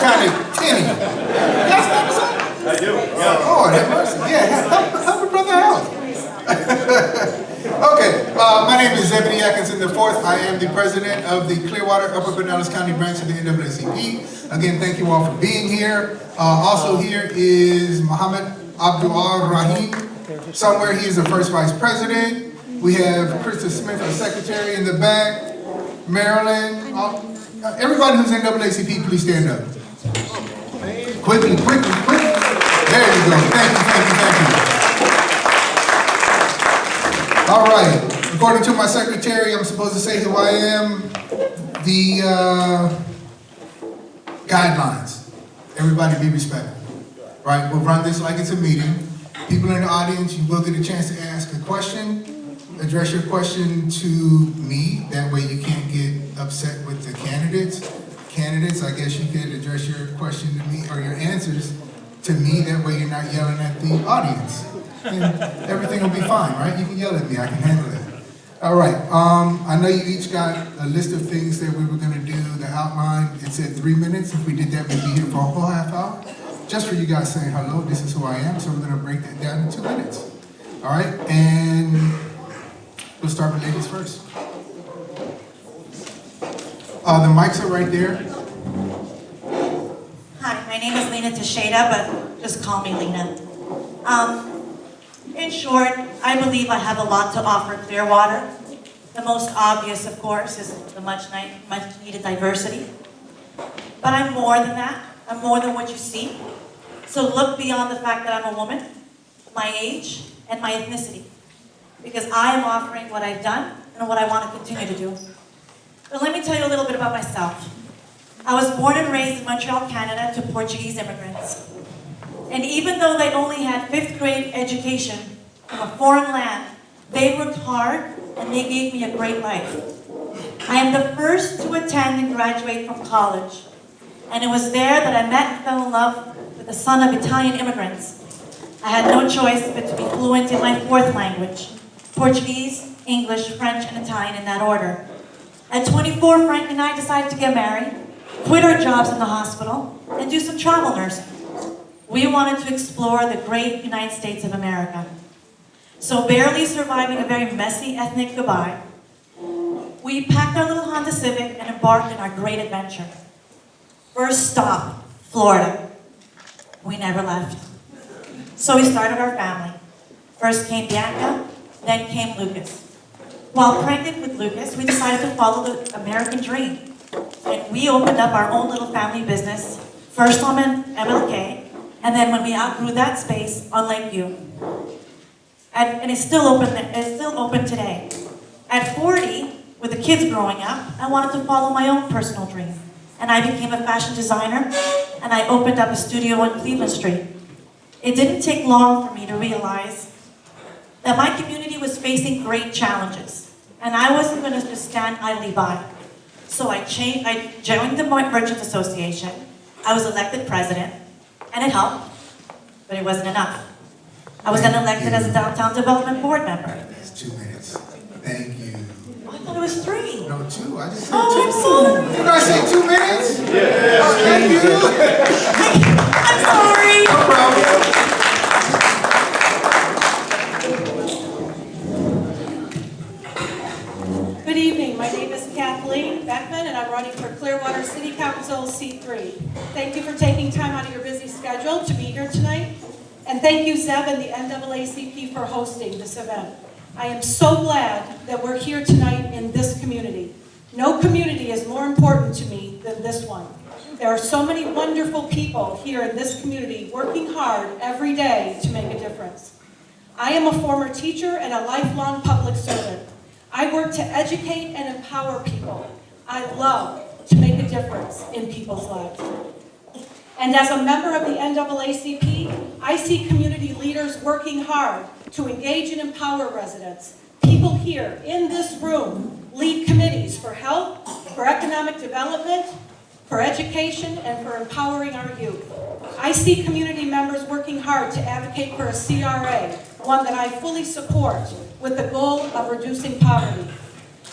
kind of tinny. You guys know the song? I do, yeah. Oh, that mercy. Yeah, help a brother out. Okay, my name is Zebedee Atkinson IV. I am the president of the Clearwater Upper Pinellas County branch of the NAACP. Again, thank you all for being here. Also here is Muhammad Abdul Rahim. Somewhere he is the first vice president. We have Krista Smith, our secretary, in the back. Marilyn. Everybody who's in NAACP, please stand up. Quickly. There you go. Thank you. All right. According to my secretary, I'm supposed to say who I am. The guidelines. Everybody be respectful. Right? We'll run this like it's a meeting. People in the audience, you will get a chance to ask a question. Address your question to me. That way you can't get upset with the candidates. Candidates, I guess you could address your question to me or your answers to me. That way you're not yelling at the audience. And everything will be fine, right? You can yell at me, I can handle it. All right, I know you each got a list of things that we were gonna do, the outline. It said 3 minutes. If we did that, we'd be here for a whole half hour. Just for you guys saying hello, this is who I am, so we're gonna break that down in 2 minutes. All right, and we'll start with ladies first. The mics are right there. Hi, my name is Lena Teixeira, but just call me Lena. In short, I believe I have a lot to offer Clearwater. The most obvious, of course, is the much needed diversity. But I'm more than that. I'm more than what you see. So look beyond the fact that I'm a woman, my age, and my ethnicity. Because I am offering what I've done and what I want to continue to do. But let me tell you a little bit about myself. I was born and raised in Montreal, Canada, to Portuguese immigrants. And even though they only had 5th grade education from a foreign land, they worked hard and they gave me a great life. I am the first to attend and graduate from college. And it was there that I met and fell in love with the son of Italian immigrants. I had no choice but to be fluent in my 4th language, Portuguese, English, French, and Italian in that order. At 24, Frank and I decided to get married, quit our jobs in the hospital, and do some travel nursing. We wanted to explore the great United States of America. So barely surviving a very messy ethnic goodbye, we packed our little Honda Civic and embarked on our great adventure. First stop, Florida. We never left. So we started our family. First came Bianca, then came Lucas. While pregnant with Lucas, we decided to follow the American dream. And we opened up our own little family business, first on MLK, and then when we outgrew that space, on Lakeview. And it's still open today. At 40, with the kids growing up, I wanted to follow my own personal dream. And I became a fashion designer, and I opened up a studio on Cleveland Street. It didn't take long for me to realize that my community was facing great challenges, and I wasn't going to just stand idly by. So I joined the Merchants Association. I was elected president, and it helped, but it wasn't enough. I was then elected as a Downtown Development Board member. That's 2 minutes. Thank you. I thought it was 3. No, 2. I just said 2. Oh, I'm sorry. You guys say 2 minutes? Yeah. Oh, thank you. I'm sorry. No problem. Good evening. My name is Kathleen Beckman, and I'm running for Clearwater City Council C3. Thank you for taking time out of your busy schedule to be here tonight. And thank you, Zeb and the NAACP, for hosting this event. I am so glad that we're here tonight in this community. No community is more important to me than this one. There are so many wonderful people here in this community working hard every day to make a difference. I am a former teacher and a lifelong public servant. I work to educate and empower people. I love to make a difference in people's lives. And as a member of the NAACP, I see community leaders working hard to engage and empower residents. People here in this room lead committees for health, for economic development, for education, and for empowering our youth. I see community members working hard to advocate for a CRA, one that I fully support, with the goal of reducing poverty.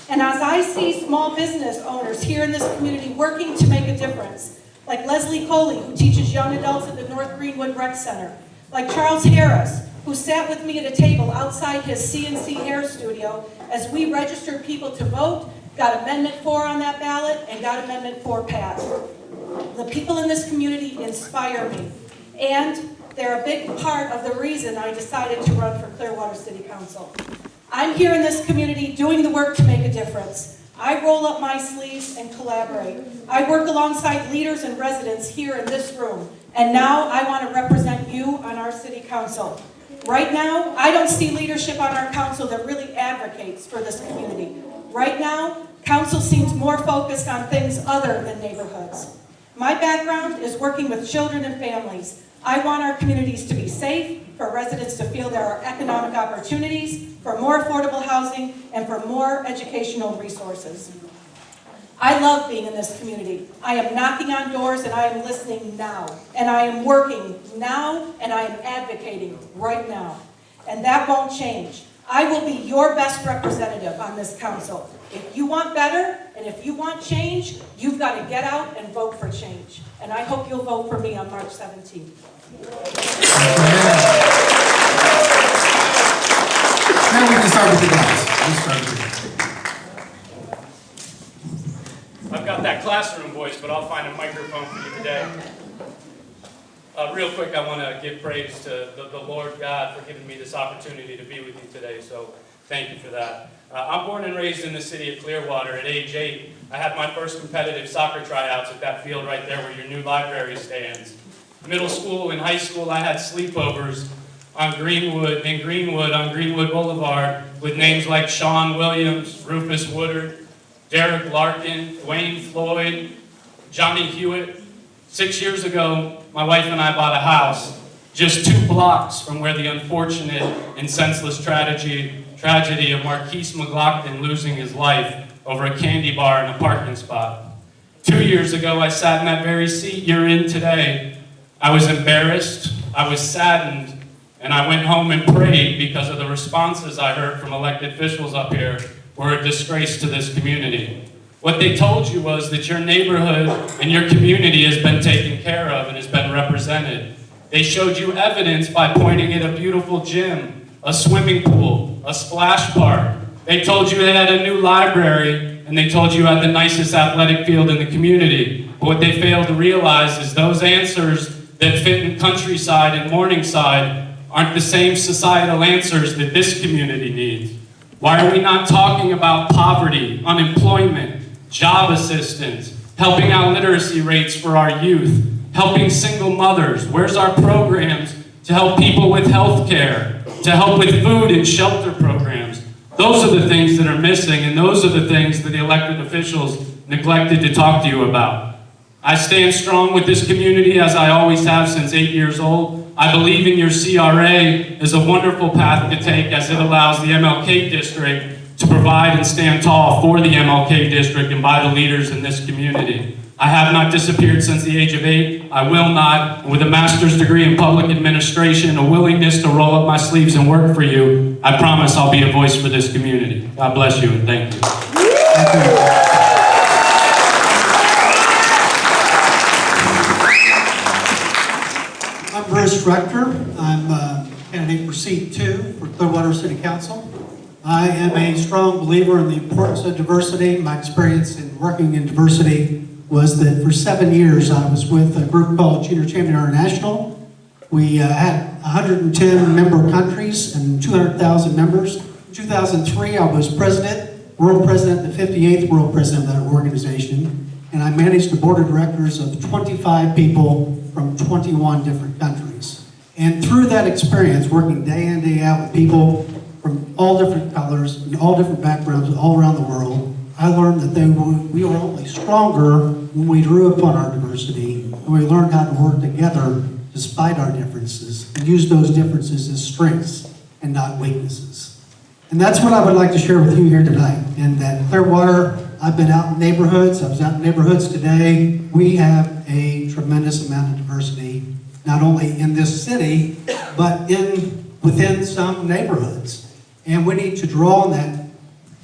And as I see small business owners here in this community working to make a difference, like Leslie Coley, who teaches young adults at the North Greenwood Rec Center, like Charles Harris, who sat with me at a table outside his CNC hair studio as we registered people to vote, got Amendment 4 on that ballot, and got Amendment 4 passed. The people in this community inspire me, and they're a big part of the reason I decided to run for Clearwater City Council. I'm here in this community doing the work to make a difference. I roll up my sleeves and collaborate. I work alongside leaders and residents here in this room, and now I want to represent you on our city council. Right now, I don't see leadership on our council that really advocates for this community. Right now, council seems more focused on things other than neighborhoods. My background is working with children and families. I want our communities to be safe, for residents to feel there are economic opportunities, for more affordable housing, and for more educational resources. I love being in this community. I am knocking on doors and I am listening now. And I am working now and I am advocating right now. And that won't change. I will be your best representative on this council. If you want better and if you want change, you've got to get out and vote for change. And I hope you'll vote for me on March 17th. Now we can start with the guys. Let's start with you. I've got that classroom voice, but I'll find a microphone for you today. Real quick, I want to give praise to the Lord God for giving me this opportunity to be with you today, so thank you for that. I'm born and raised in the city of Clearwater. At age 8, I had my first competitive soccer tryouts at that field right there where your new library stands. Middle school and high school, I had sleepovers on Greenwood on Greenwood Boulevard with names like Sean Williams, Rufus Woodard, Derek Larkin, Wayne Floyd, Johnny Hewitt. 6 years ago, my wife and I bought a house just 2 blocks from where the unfortunate and senseless tragedy of Marquise McLaughlin losing his life over a candy bar in a parking spot. 2 years ago, I sat in that very seat you're in today. I was embarrassed, I was saddened, and I went home and prayed because of the responses I heard from elected officials up here were a disgrace to this community. What they told you was that your neighborhood and your community has been taken care of and has been represented. They showed you evidence by pointing at a beautiful gym, a swimming pool, a splash park. They told you they had a new library, and they told you had the nicest athletic field in the community. But what they failed to realize is those answers that fit in Countryside and Morningside aren't the same societal answers that this community needs. Why are we not talking about poverty, unemployment, job assistance, helping out literacy rates for our youth, helping single mothers? Where's our programs to help people with health care, to help with food and shelter programs? Those are the things that are missing, and those are the things that the elected officials neglected to talk to you about. I stand strong with this community as I always have since 8 years old. I believe in your CRA as a wonderful path to take as it allows the MLK district to provide and stand tall for the MLK district and by the leaders in this community. I have not disappeared since the age of 8. I will not. And with a master's degree in public administration, a willingness to roll up my sleeves and work for you, I promise I'll be a voice for this community. God bless you and thank you. Thank you. I'm Bruce Rector. I'm candidate for seat 2 for Clearwater City Council. I am a strong believer in the importance of diversity. My experience in working in diversity was that for 7 years I was with a group called Junior Champion International. We had 110 member countries and 200,000 members. In 2003 I was world president, the 58th world president of that organization, and I managed the board of directors of 25 people from 21 different countries. And through that experience, working day in, day out with people from all different colors and all different backgrounds all around the world, I learned that we were only stronger when we drew upon our diversity and we learned how to work together despite our differences and use those differences as strengths and not weaknesses. And that's what I would like to share with you here tonight. In that Clearwater, I've been out in neighborhoods. I was out in neighborhoods today. We have a tremendous amount of diversity, not only in this city, but within some neighborhoods. And we need to draw on that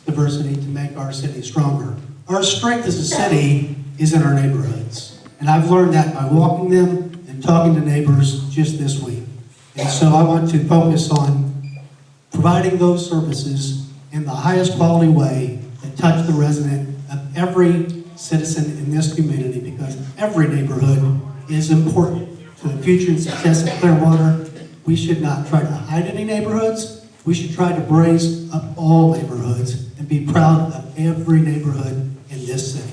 diversity to make our city stronger. Our strength as a city is in our neighborhoods. And I've learned that by walking them and talking to neighbors just this week. And so I want to focus on providing those services in the highest quality way that touch the resident of every citizen in this community, because every neighborhood is important to the future and success of Clearwater. We should not try to hide any neighborhoods. We should try to raise up all neighborhoods and be proud of every neighborhood in this city.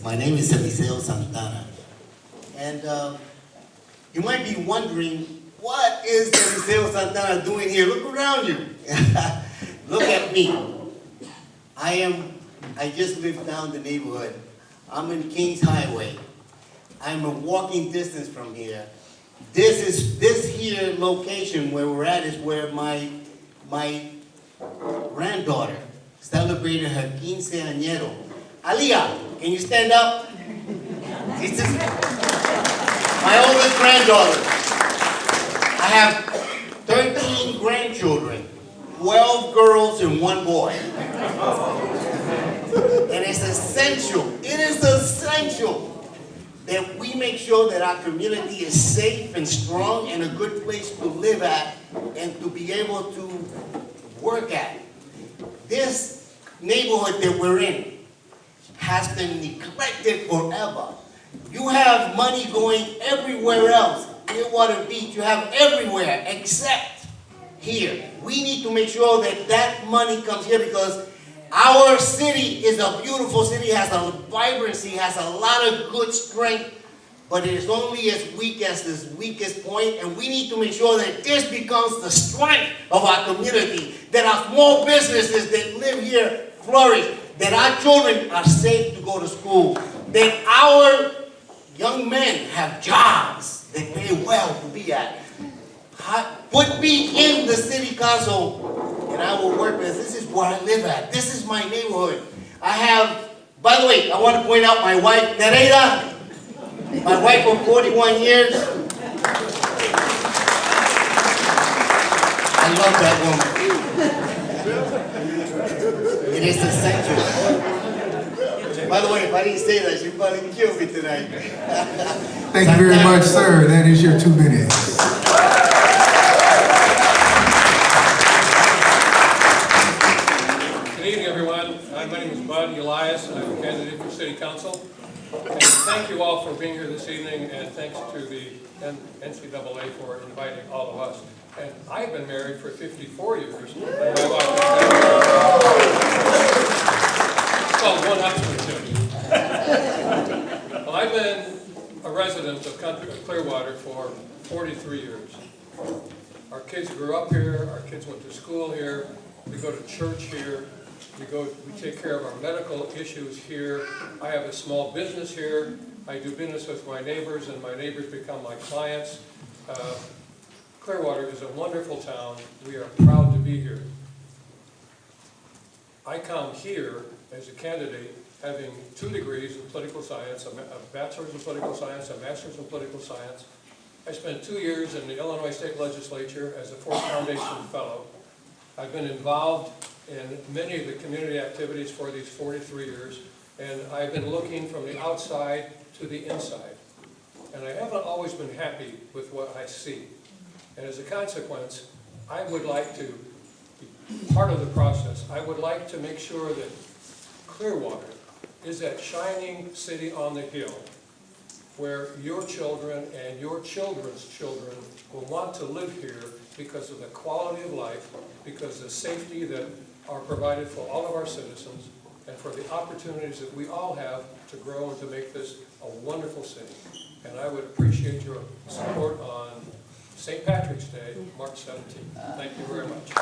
My name is Eliseo Santana, and you might be wondering, what is Eliseo Santana doing here? Look around you. Look at me. I just live down the neighborhood. I'm in Kings Highway. I'm a walking distance from here. This here location where we're at is where my granddaughter celebrated her quince añero. Aliyah, can you stand up? This is my oldest granddaughter. I have 13 grandchildren, 12 girls and 1 boy. And it's essential, it is essential that we make sure that our community is safe and strong and a good place to live at and to be able to work at. This neighborhood that we're in has been neglected forever. You have money going everywhere else. Clearwater Beach, you have everywhere except here. We need to make sure that that money comes here because our city is a beautiful city, has a vibrancy, has a lot of good strength, but it is only as weak as this weakest point, and we need to make sure that this becomes the strength of our community, that our small businesses that live here flourish, that our children are safe to go to school, that our young men have jobs that pay well to be at. Put me in the city council and I will work with this. This is where I live at. This is my neighborhood. I have, by the way, I want to point out my wife, Nereida, my wife of 41 years. I love that woman. It is essential. By the way, if I didn't say that, she'd probably kill me tonight. Thank you very much, sir. That is your 2 minutes. Good evening, everyone. My name is Bud Elias, and I'm a candidate for City Council. And thank you all for being here this evening, and thanks to the NCAA for inviting all of us. And I've been married for 54 years. And my wife is called one opportunity. Well, I've been a resident of Clearwater for 43 years. Our kids grew up here. Our kids went to school here. We go to church here. We take care of our medical issues here. I have a small business here. I do business with my neighbors, and my neighbors become my clients. Clearwater is a wonderful town. We are proud to be here. I come here as a candidate having 2 degrees in political science, a bachelor's in political science, a master's in political science. I spent 2 years in the Illinois State Legislature as a Ford Foundation Fellow. I've been involved in many of the community activities for these 43 years, and I've been looking from the outside to the inside. And I haven't always been happy with what I see. And as a consequence, I would like to be part of the process. I would like to make sure that Clearwater is that shining city on the hill where your children and your children's children will want to live here because of the quality of life, because of the safety that are provided for all of our citizens, and for the opportunities that we all have to grow and to make this a wonderful city. And I would appreciate your support on St. Patrick's Day, March 17th. Thank you very much.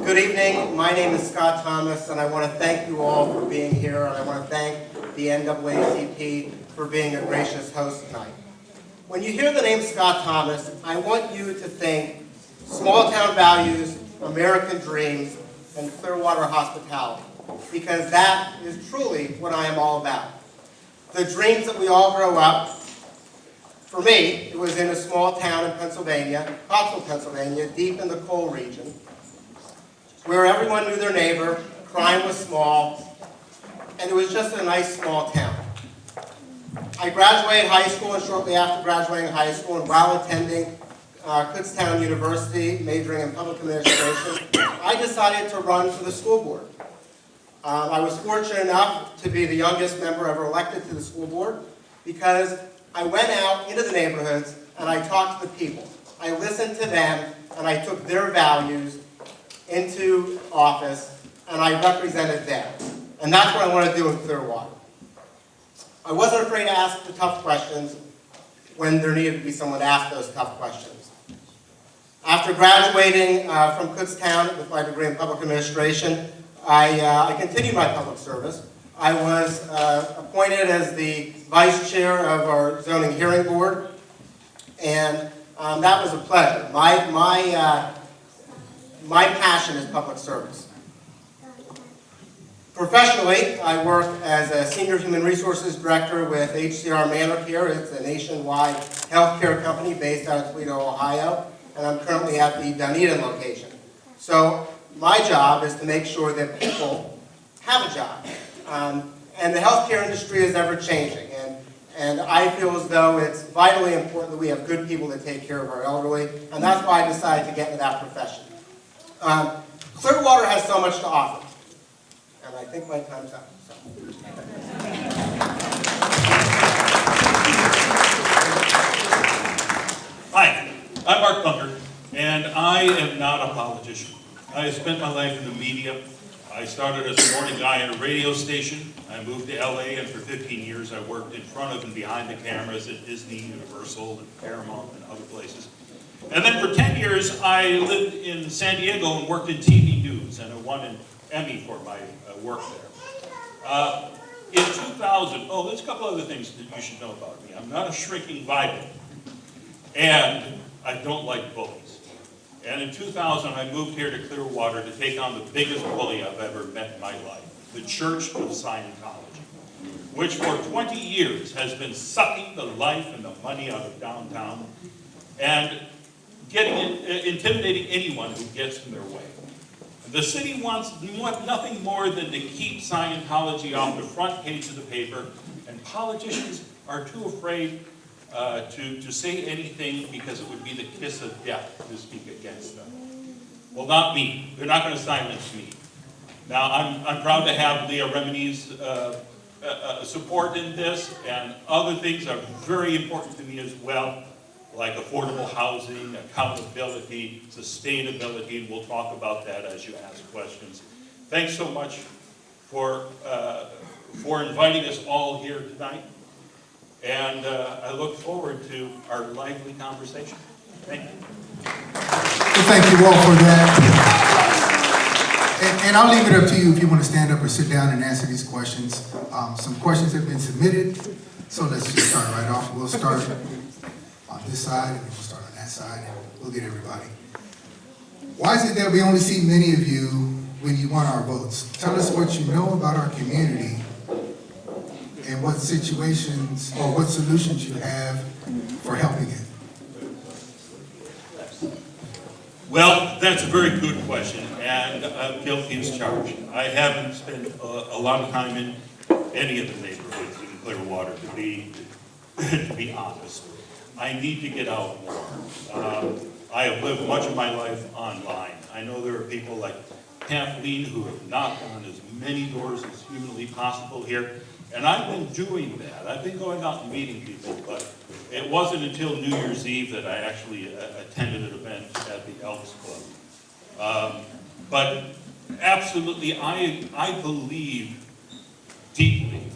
Good evening. My name is Scott Thomas, and I want to thank you all for being here, and I want to thank the NAACP for being a gracious host tonight. When you hear the name Scott Thomas, I want you to think small town values, American dreams, and Clearwater hospitality, because that is truly what I am all about. The dreams that we all grow up For me, it was in a small town in Pennsylvania, Pottsville, Pennsylvania, deep in the coal region, where everyone knew their neighbor, crime was small, and it was just a nice small town. I graduated high school, and shortly after graduating high school and while attending Kutztown University, majoring in public administration, I decided to run for the school board. I was fortunate enough to be the youngest member ever elected to the school board because I went out into the neighborhoods and I talked to the people. I listened to them and I took their values into office and I represented them. And that's what I want to do in Clearwater. I wasn't afraid to ask the tough questions when there needed to be someone to ask those tough questions. After graduating from Kutztown with my degree in public administration, I continued my public service. I was appointed as the vice chair of our zoning hearing board, and that was a pleasure. My passion is public service. Professionally, I work as a senior human resources director with HCR Manor Care. It's a nationwide healthcare company based out of Toledo, Ohio, and I'm currently at the Dunedin location. So my job is to make sure that people have a job. And the healthcare industry is ever changing, and I feel as though it's vitally important that we have good people that take care of our elderly, and that's why I decided to get into that profession. Clearwater has so much to offer. And I think my time's up. So. Hi, I'm Mark Bunker, and I am not a politician. I spent my life in the media. I started as a morning guy on a radio station. I moved to LA, and for 15 years I worked in front of and behind the cameras at Disney, Universal, and Paramount, and other places. And then for 10 years I lived in San Diego and worked in TV news, and I won an Emmy for my work there. In 2000, there's a couple other things that you should know about me. I'm not a shrinking violet, and I don't like bullies. And in 2000, I moved here to Clearwater to take on the biggest bully I've ever met in my life, the Church of Scientology, which for 20 years has been sucking the life and the money out of downtown and intimidating anyone who gets in their way. The city wants nothing more than to keep Scientology off the front page of the paper, and politicians are too afraid to say anything because it would be the kiss of death to speak against them. Well, not me. They're not going to silence me. Now, I'm proud to have Leah Remini's support in this, and other things are very important to me as well, like affordable housing, accountability, sustainability, and we'll talk about that as you ask questions. Thanks so much for inviting us all here tonight, and I look forward to our lively conversation. Thank you. Well, thank you all for that. And I'll leave it up to you if you want to stand up or sit down and answer these questions. Some questions have been submitted, so let's just start right off. We'll start on this side, and then we'll start on that side, and we'll get everybody. Why is it that we only see many of you when you want our votes? Tell us what you know about our community and what situations or what solutions you have for helping it. Well, that's a very good question, and I'm guilty as charged. I haven't spent a lot of time in any of the neighborhoods in Clearwater, to be honest. I need to get out more. I have lived much of my life online. I know there are people like Kathleen who have knocked on as many doors as humanly possible here, and I've been doing that. I've been going out and meeting people, but it wasn't until New Year's Eve that I actually attended an event at the Elks Club. But absolutely, I believe deeply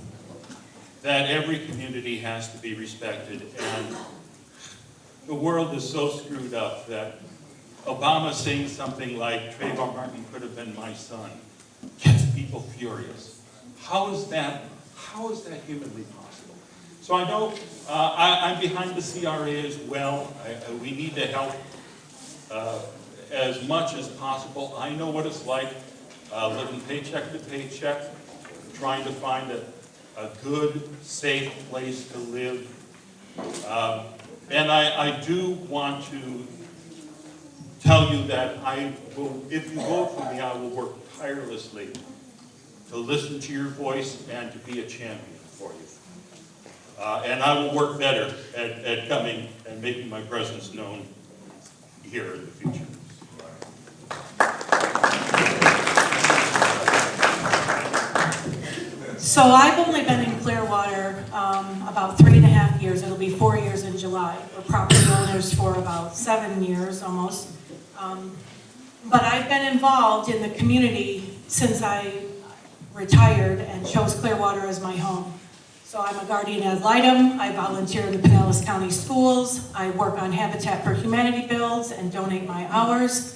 that every community has to be respected, and the world is so screwed up that Obama saying something like, Trayvon Martin could have been my son, gets people furious. How is that humanly possible? So I know I'm behind the CRA as well. We need to help as much as possible. I know what it's like living paycheck to paycheck, trying to find a good, safe place to live. And I do want to tell you that I will, if you vote for me, I will work tirelessly to listen to your voice and to be a champion for you. And I will work better at coming and making my presence known here in the future. So I've only been in Clearwater about 3.5 years. It'll be 4 years in July. We're property owners for about 7 years almost. But I've been involved in the community since I retired and chose Clearwater as my home. So I'm a guardian ad litem. I volunteer in the Pinellas County Schools. I work on Habitat for Humanity bills and donate my hours.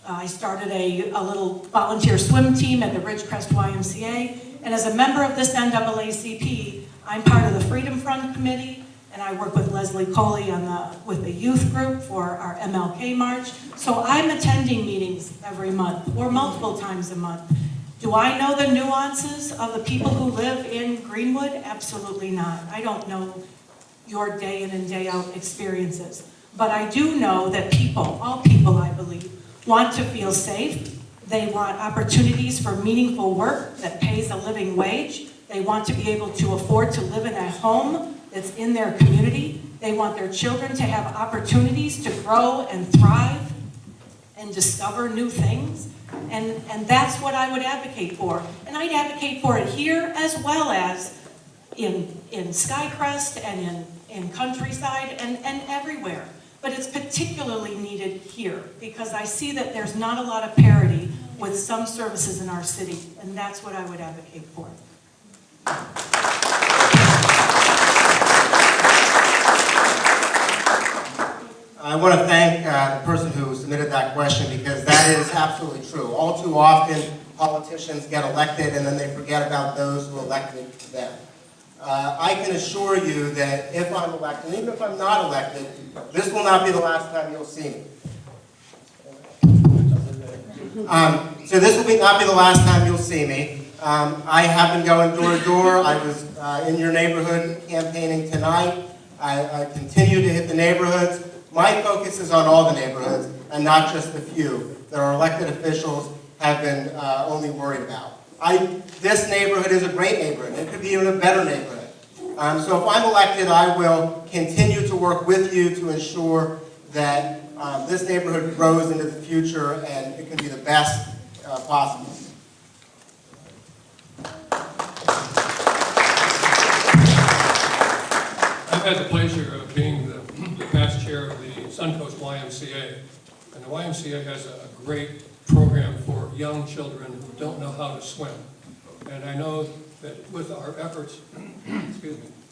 I started a little volunteer swim team at the Ridgecrest YMCA. And as a member of this NAACP, I'm part of the Freedom Front Committee, and I work with Leslie Coley with the youth group for our MLK March. So I'm attending meetings every month or multiple times a month. Do I know the nuances of the people who live in Greenwood? Absolutely not. I don't know your day in and day out experiences. But I do know that people, all people I believe, want to feel safe. They want opportunities for meaningful work that pays a living wage. They want to be able to afford to live in a home that's in their community. They want their children to have opportunities to grow and thrive and discover new things. And that's what I would advocate for. And I'd advocate for it here as well as in Skycrest and in Countryside and everywhere. But it's particularly needed here because I see that there's not a lot of parity with some services in our city, and that's what I would advocate for. I want to thank the person who submitted that question because that is absolutely true. All too often, politicians get elected and then they forget about those who elected them. I can assure you that if I'm elected, and even if I'm not elected, this will not be the last time you'll see me. So this will not be the last time you'll see me. I have been going door to door. I was in your neighborhood campaigning tonight. I continue to hit the neighborhoods. My focus is on all the neighborhoods and not just the few that our elected officials have been only worried about. This neighborhood is a great neighborhood. It could be even a better neighborhood. So if I'm elected, I will continue to work with you to ensure that this neighborhood grows into the future and it can be the best possible. I've had the pleasure of being the past chair of the Suncoast YMCA. And the YMCA has a great program for young children who don't know how to swim. And I know that with our efforts,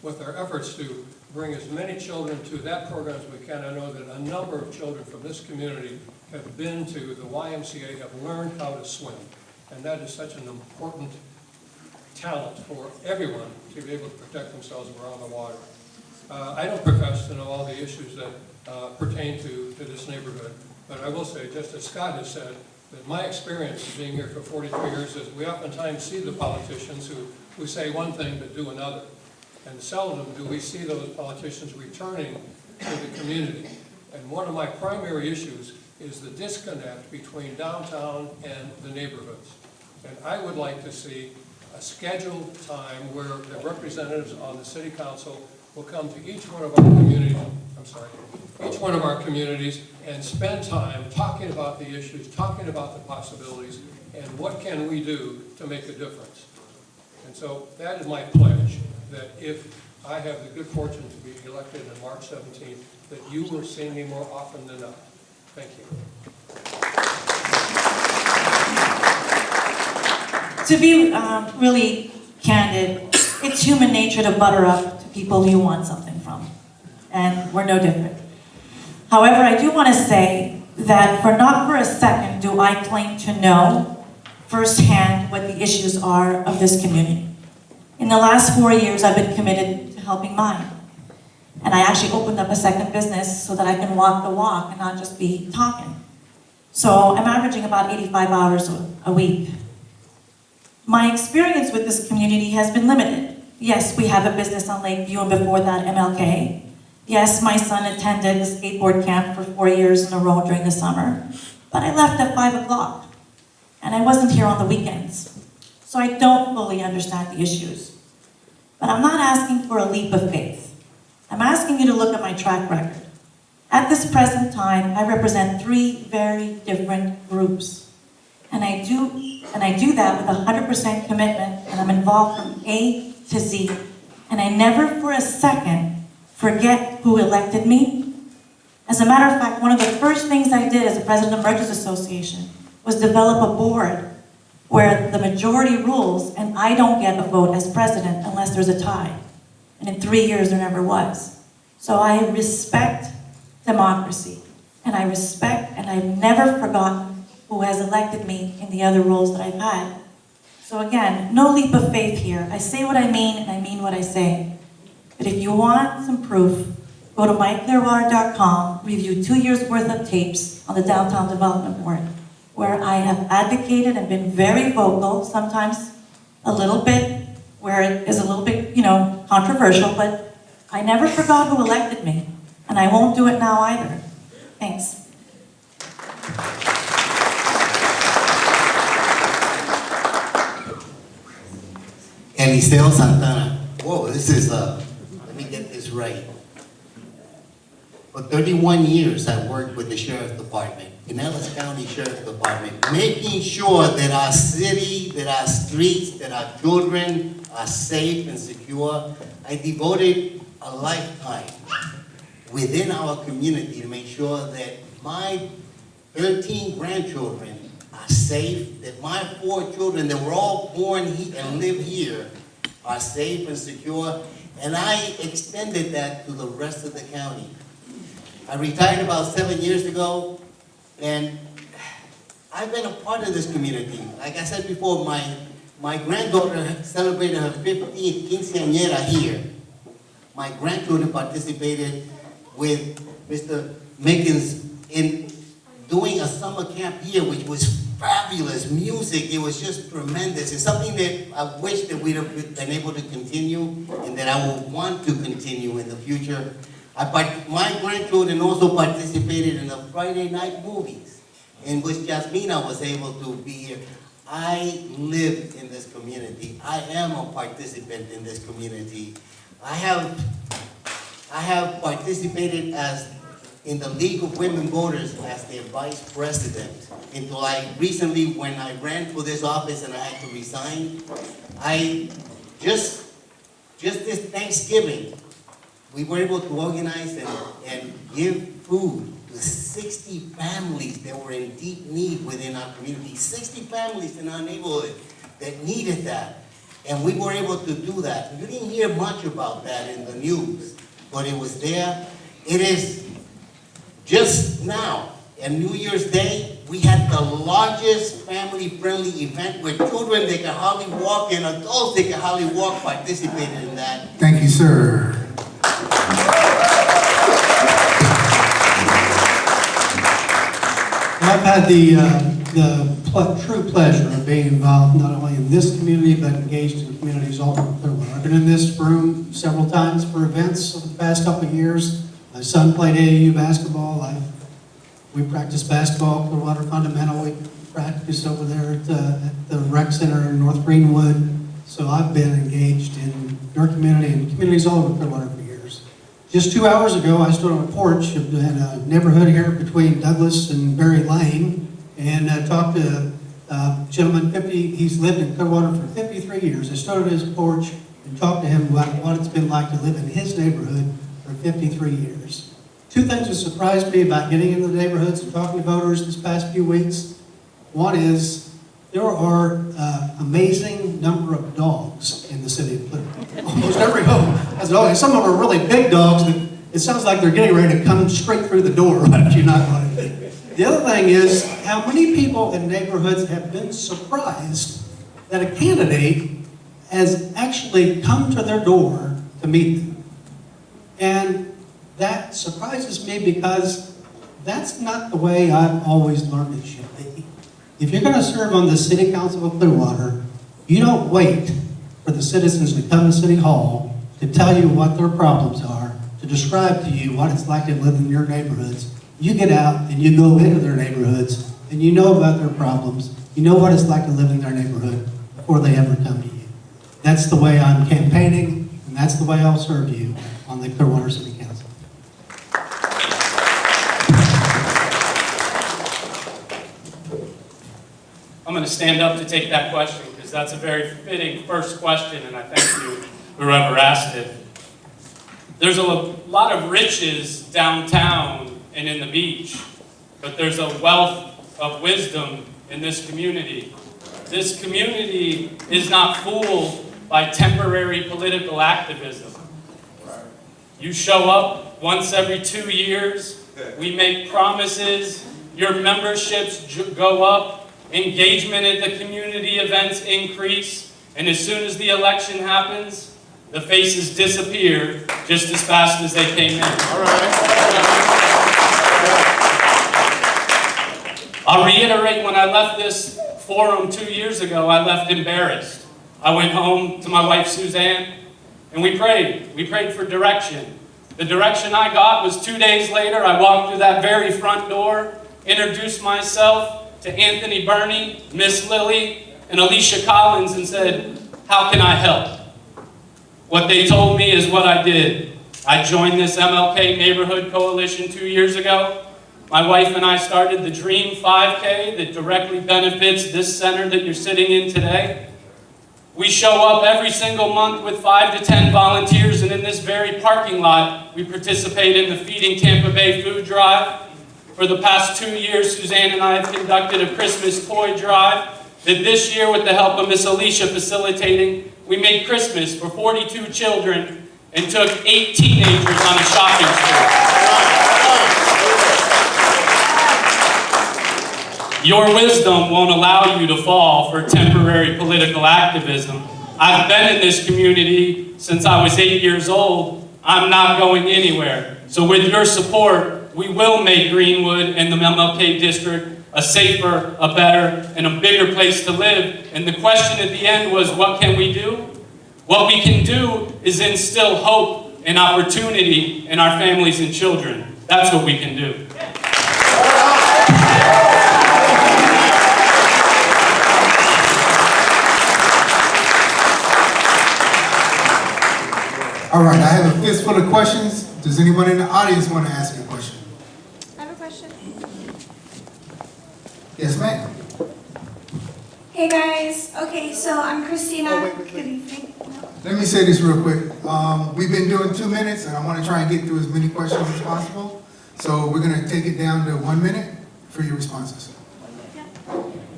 with our efforts to bring as many children to that program as we can, I know that a number of children from this community have been to the YMCA, have learned how to swim. And that is such an important talent for everyone to be able to protect themselves around the water. I don't profess to know all the issues that pertain to this neighborhood, but I will say, just as Scott has said, that my experience of being here for 43 years is we oftentimes see the politicians who say one thing but do another. And seldom do we see those politicians returning to the community. And one of my primary issues is the disconnect between downtown and the neighborhoods. And I would like to see a scheduled time where the representatives on the city council will come to each one of our communities, each one of our communities and spend time talking about the issues, talking about the possibilities, and what can we do to make a difference. And so that is my pledge, that if I have the good fortune to be elected on March 17th, that you will see me more often than not. Thank you. To be really candid, it's human nature to butter up to people you want something from, and we're no different. However, I do want to say that not for a second do I claim to know firsthand what the issues are of this community. In the last 4 years, I've been committed to helping mine. And I actually opened up a second business so that I can walk the walk and not just be talking. So I'm averaging about 85 hours a week. My experience with this community has been limited. Yes, we have a business on Lakeview, and before that, MLK. Yes, my son attended the skateboard camp for 4 years in a row during the summer, but I left at 5 o'clock, and I wasn't here on the weekends. So I don't fully understand the issues. But I'm not asking for a leap of faith. I'm asking you to look at my track record. At this present time, I represent 3 very different groups. And I do that with 100% commitment, and I'm involved from A to Z. And I never for a second forget who elected me. As a matter of fact, one of the first things I did as the president of Merchants Association was develop a board where the majority rules, and I don't get a vote as president unless there's a tie. And in 3 years, there never was. So I respect democracy, and I respect, and I've never forgotten who has elected me in the other roles that I've had. So again, no leap of faith here. I say what I mean, and I mean what I say. But if you want some proof, go to myclearwater.com, review 2 years worth of tapes on the Downtown Development Board, where I have advocated and been very vocal, sometimes a little bit, where it is a little bit, controversial, but I never forgot who elected me, and I won't do it now either. Thanks. Eliseo Santana. Whoa, this is, let me get this right. For 31 years, I worked with the Sheriff's Department, Pinellas County Sheriff's Department, making sure that our city, that our streets, that our children are safe and secure. I devoted a lifetime within our community to make sure that my 13 grandchildren are safe, that my 4 children that were all born here and live here are safe and secure, and I extended that to the rest of the county. I retired about 7 years ago, and I've been a part of this community. Like I said before, my granddaughter celebrated her 15th quinceañera here. My grandchildren participated with Mr. Mickens in doing a summer camp here, which was fabulous music. It was just tremendous. It's something that I wish that we'd have been able to continue, and that I will want to continue in the future. My grandchildren also participated in the Friday night movies, in which Jasmina was able to be here. I live in this community. I am a participant in this community. I have participated in the League of Women Voters as their vice president until I recently, when I ran for this office and I had to resign. I just this Thanksgiving, we were able to organize and give food to 60 families that were in deep need within our community. 60 families in our neighborhood that needed that. And we were able to do that. You didn't hear much about that in the news, but it was there. It is just now, on New Year's Day, we had the largest family-friendly event where children that can hardly walk and adults that can hardly walk participated in that. Thank you, sir. I've had the true pleasure of being involved not only in this community, but engaged in communities all over Clearwater. I've been in this room several times for events over the past couple of years. My son played AAU basketball. We practiced basketball, Clearwater Fundamental. We practiced over there at the rec center in North Greenwood. So I've been engaged in your community and communities all over Clearwater for years. Just 2 hours ago, I stood on a porch in a neighborhood here between Douglas and Berry Lane and talked to a gentleman, he's lived in Clearwater for 53 years. I stood on his porch and talked to him about what it's been like to live in his neighborhood for 53 years. 2 things that surprised me about getting into the neighborhoods and talking to voters this past few weeks. One is there are amazing number of dogs in the city of Clearwater. Almost every home has a dog. And some of them are really big dogs that it sounds like they're getting ready to come straight through the door right you knock on it. The other thing is how many people in neighborhoods have been surprised that a candidate has actually come to their door to meet them. And that surprises me because that's not the way I've always learned it should be. If you're going to serve on the City Council of Clearwater, you don't wait for the citizens to come to City Hall, to tell you what their problems are, to describe to you what it's like to live in your neighborhoods. You get out and you go into their neighborhoods and you know about their problems. You know what it's like to live in their neighborhood before they ever come to you. That's the way I'm campaigning, and that's the way I'll serve you on the Clearwater City Council. I'm going to stand up to take that question because that's a very fitting first question, and I thank you, whoever asked it. There's a lot of riches downtown and in the beach, but there's a wealth of wisdom in this community. This community is not fooled by temporary political activism. You show up once every 2 years, we make promises, your memberships go up, engagement at the community events increase, and as soon as the election happens, the faces disappear just as fast as they came in. All right. I'll reiterate, when I left this forum 2 years ago, I left embarrassed. I went home to my wife Suzanne, and we prayed. We prayed for direction. The direction I got was 2 days later, I walked through that very front door, introduced myself to Anthony Burney, Miss Lily, and Alicia Collins, and said, "How can I help?" What they told me is what I did. I joined this MLK Neighborhood Coalition 2 years ago. My wife and I started the Dream 5K that directly benefits this center that you're sitting in today. We show up every single month with 5 to 10 volunteers, and in this very parking lot, we participate in the Feeding Tampa Bay food drive. For the past 2 years, Suzanne and I have conducted a Christmas toy drive that this year, with the help of Miss Alicia facilitating, we made Christmas for 42 children and took 8 teenagers on a shopping spree. Your wisdom won't allow you to fall for temporary political activism. I've been in this community since I was 8 years old. I'm not going anywhere. So with your support, we will make Greenwood and the MLK district a safer, a better, and a bigger place to live. And the question at the end was, what can we do? What we can do is instill hope and opportunity in our families and children. That's what we can do. All right, I have a fistful of questions. Does anyone in the audience want to ask a question? I have a question. Yes, ma'am. Hey guys, okay, so I'm Christina. Good evening. Let me say this real quick. We've been doing 2 minutes, and I want to try and get through as many questions as possible. So we're going to take it down to 1 minute for your responses. Yeah.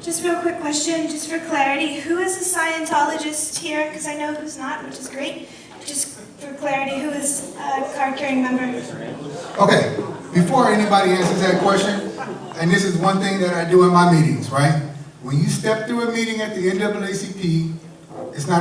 Just real quick question, just for clarity. Who is a Scientologist here? Because I know who's not, which is great. Just for clarity, who is a card-carrying member? Okay, before anybody answers that question, and this is one thing that I do in my meetings, right? When you step through a meeting at the NAACP, it's not